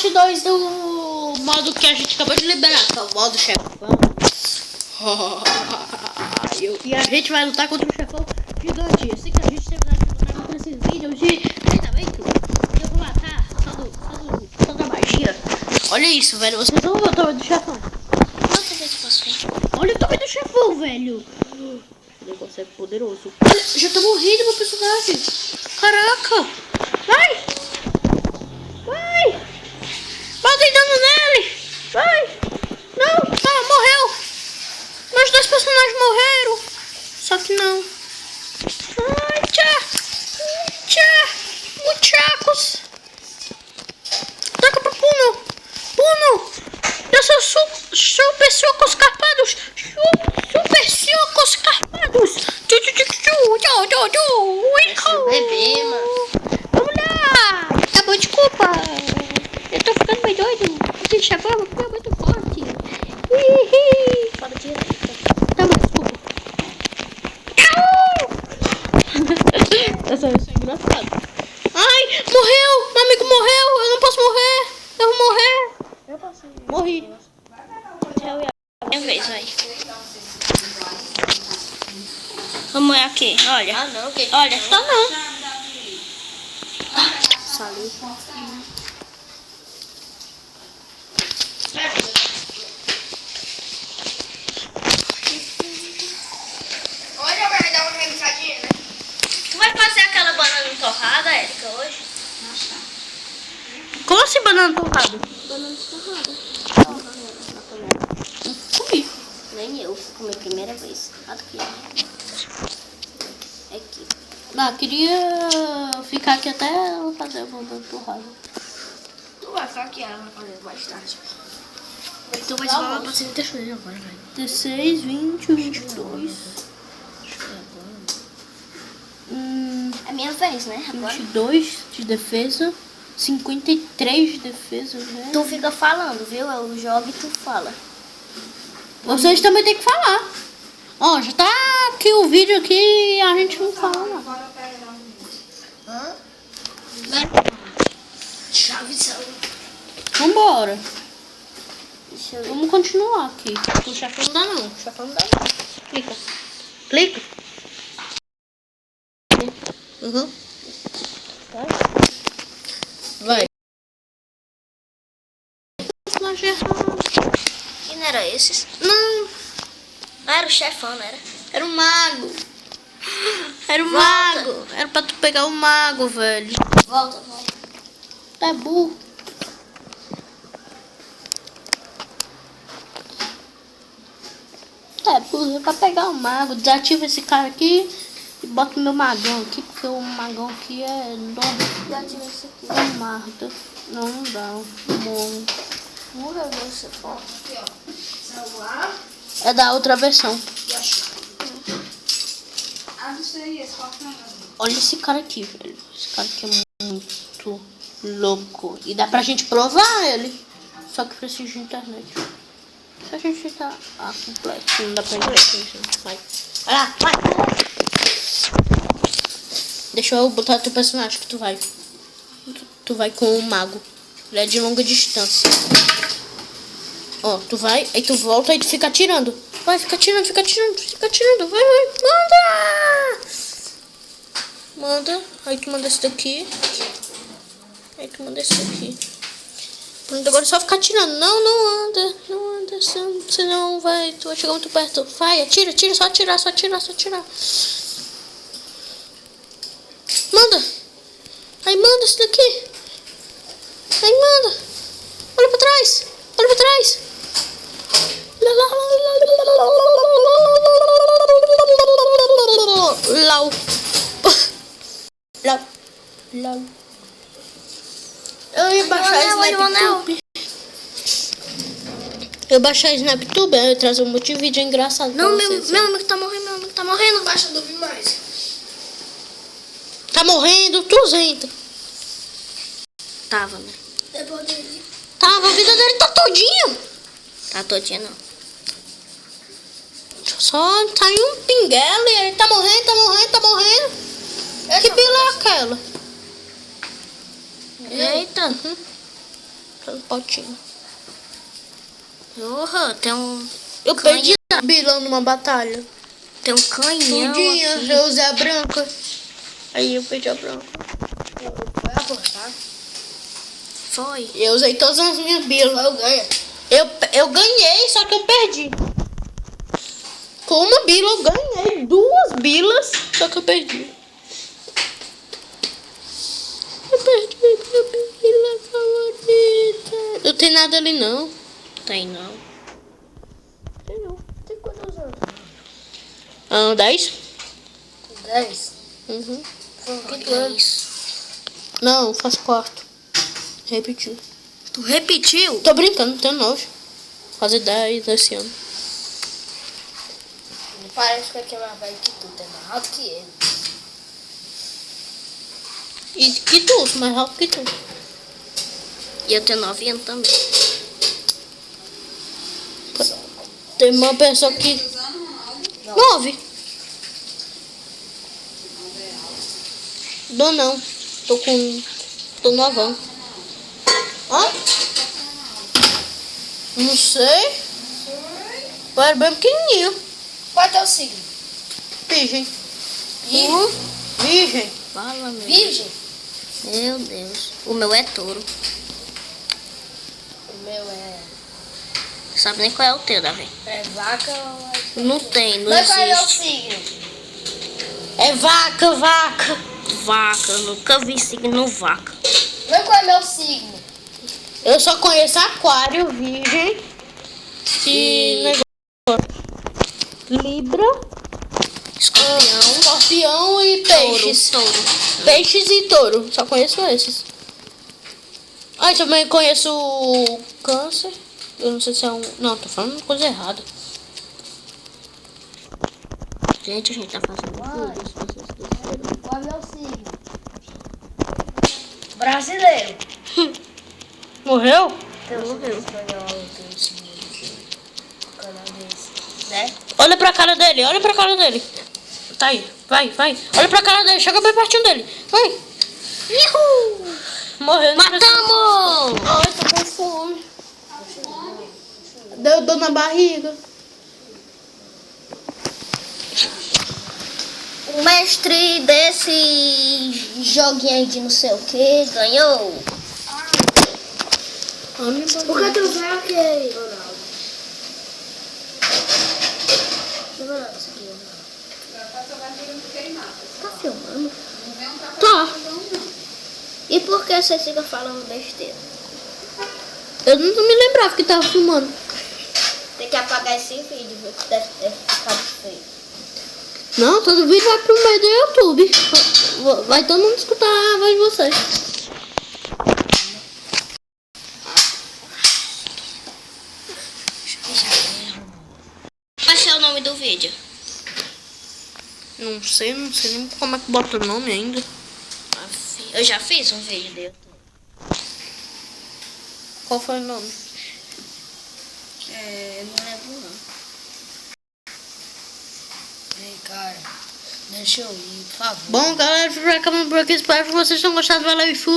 parte 2 do modo que a gente acabou de liberar, que é o modo chefão. E a gente vai lutar contra o chefão gigante. Assim que a gente terminar de lutar contra esses vídeos de treinamento, eu vou matar só da magia. Olha isso, velho. Vocês vão ver o tamanho do chefão. Olha o tamanho do chefão, velho. O negócio é poderoso. Olha, já tá morrendo meu personagem. Caraca. Vai. Vai. Bota dano nele. Vai. Não. Ah, morreu. Meus dois personagens morreram. Só que não. Ai, muchachos. Toca pro Puno. Puno. Dá seus super socos carpados. Super socos carpados. Bebê, mano. Vamos lá. Tá bom, desculpa. Eu tô ficando meio doido. Esse chefão é muito forte. Fala de Tá bom, desculpa. Essa é engraçada. Ai, morreu. Meu amigo morreu. Eu não posso morrer. Eu vou morrer. Eu posso ir. Morri. Minha vez, vai. Vamos aqui, olha. Ah, não. Que... Olha, só não. Só ali. Olha, vai dar uma remixadinha, né? Tu vai fazer aquela banana torrada, Érica, hoje? Como assim banana torrada? Banana torrada. Comi. Nem eu, comi a primeira vez. Aqui. Aqui. Ah, queria ficar aqui até fazer a banana torrada. Tu vai ficar aqui, ela vai fazer mais tarde. Então vai falar pra você deixa eu agora, vai. 16, 20, 22. É minha vez, né? Agora. 22 de defesa. 53 de defesa, né? Tu fica falando, viu? Eu jogo e tu fala. Vocês também tem que falar. Ó, já tá aqui o vídeo aqui e a gente não fala nada. Hã? Chavezão. Vambora. Deixa eu ver. Vamos continuar aqui. O chefão não dá não. O chefão não dá não. Clica. Clica. Uhum. Vai. Quem não era esses? Não. Ah, era o chefão, não era? Era um mago. Era um Volta. mago. Era pra tu pegar o mago, velho. Volta, volta. Tá burro. É, burro, é pra pegar o mago. Desativa esse cara aqui e bota o meu magão aqui, porque o magão aqui é novo. Já tive esse aqui. É Marta. Não, não dá. Bom. Muda o chefão. Aqui, ó. Celular É da outra versão. e a chave. Ah, não sei, esse quarto não. Olha esse cara aqui, velho. Esse cara aqui é muito louco. E dá pra gente provar ele. Só que precisa de internet. Se a gente tá completo, não dá pra internet. Vai. Vai lá, vai. Deixa eu botar teu personagem que tu vai. Tu vai com o mago. Ele é de longa distância. Ó, tu vai, aí tu volta e tu fica atirando. Vai, fica atirando, fica atirando, fica atirando. Vai, vai, manda! Manda, aí tu manda esse daqui. Aí tu manda esse daqui. Pronto, agora é só ficar atirando. Não, não anda, não anda, senão vai, tu vai chegar muito perto. Vai, atira, atira, só atirar, só atirar, só atirar. Manda. Aí manda esse daqui. Aí manda. Olha pra trás. Olha pra trás. Lau. Lau. Lau. Eu ia baixar SnapTube. Eu baixar SnapTube, aí eu trazer um multivídeo engraçado. Não, pra meu vocês. amigo tá morrendo, meu amigo tá morrendo. Baixa do ouvir mais. Tá morrendo, tuzenta. Tava, né? Depois dele. Tava, a vida dele tá todinho. Tá todinha, não. Só saiu um pinguelo e ele tá morrendo, tá morrendo, tá morrendo. Que bila é aquela? Eita. Pelo potinho. Porra, tem um... Eu perdi a Bila numa batalha. Tem um canhão Tudinha, aqui. eu usei a branca. Aí eu perdi a branca. Vai apostar? Foi. Eu usei todas as minhas bilas. Eu ganho. Eu ganhei, só que eu perdi. Com uma bila eu ganhei. 2 bilas, só que eu perdi. Eu perdi minha bila favorita. Não tem nada ali não. Tem não. Tem quantos anos? 10? 10. Uhum. Foi o quinto Olha ano. isso. Não, faço 4. Repetiu. Tu repetiu? Tô brincando, tenho 9. Fazer 10 esse ano. Parece que aqui é mais velho que tu, tem mais alto que ele. E que tu, mais rápido que tu. E eu tenho 9 anos também. Tem uma pessoa que... 9. Dou não. Tô novão. Hã? Não sei. Eu era bem pequenininho. Qual é teu signo? Virgem. Virgem. Virgem. Fala, meu. Virgem? Meu Deus. O meu é touro. O meu é... Sabe nem qual é o teu, Davi? É vaca ou é... Não tem, não Mas qual é meu existe. signo? É vaca, vaca. Vaca, eu nunca vi signo vaca. Mas qual é meu signo? Eu só conheço aquário, virgem e negócio. Libra, Escorpião, escorpião e peixes. touro. Peixes e touro. Só conheço esses. Ah, eu também conheço o câncer. Eu não sei se é um... Não, tô falando coisa errada. Gente, a gente tá fazendo vídeo. Se vocês esqueceram. Qual é meu signo? Brasileiro. Morreu? Morreu. Espanhol, tem um signo canadense. Né? Olha pra cara dele, olha pra cara dele. Tá aí, vai, vai. Olha pra cara dele, chega bem pertinho dele. Vai. Uhul. Morreu. Matamos! Ai, tô com fome. Deu dor na barriga. O mestre desse joguinho aí de não sei o que ganhou. Por que tu veio aqui, Ronaldo? Ronaldo, isso aqui, Ronaldo. Tá filmando? Tá. E por que você fica falando besteira? Eu não me lembrava que tava filmando. Tem que apagar esse vídeo, viu? Que deve ter ficado feio. Não, todo vídeo vai pro meio do YouTube. Vai todo mundo escutar a voz de vocês. Qual é o nome do vídeo? Não sei nem como é que bota o nome ainda. Eu já fiz um vídeo dele. Qual foi o nome? Não lembro não. Vem, cara. Deixa eu ir, por favor. Bom, galera, fica por aqui. Espero que vocês tenham gostado. Valeu e fui.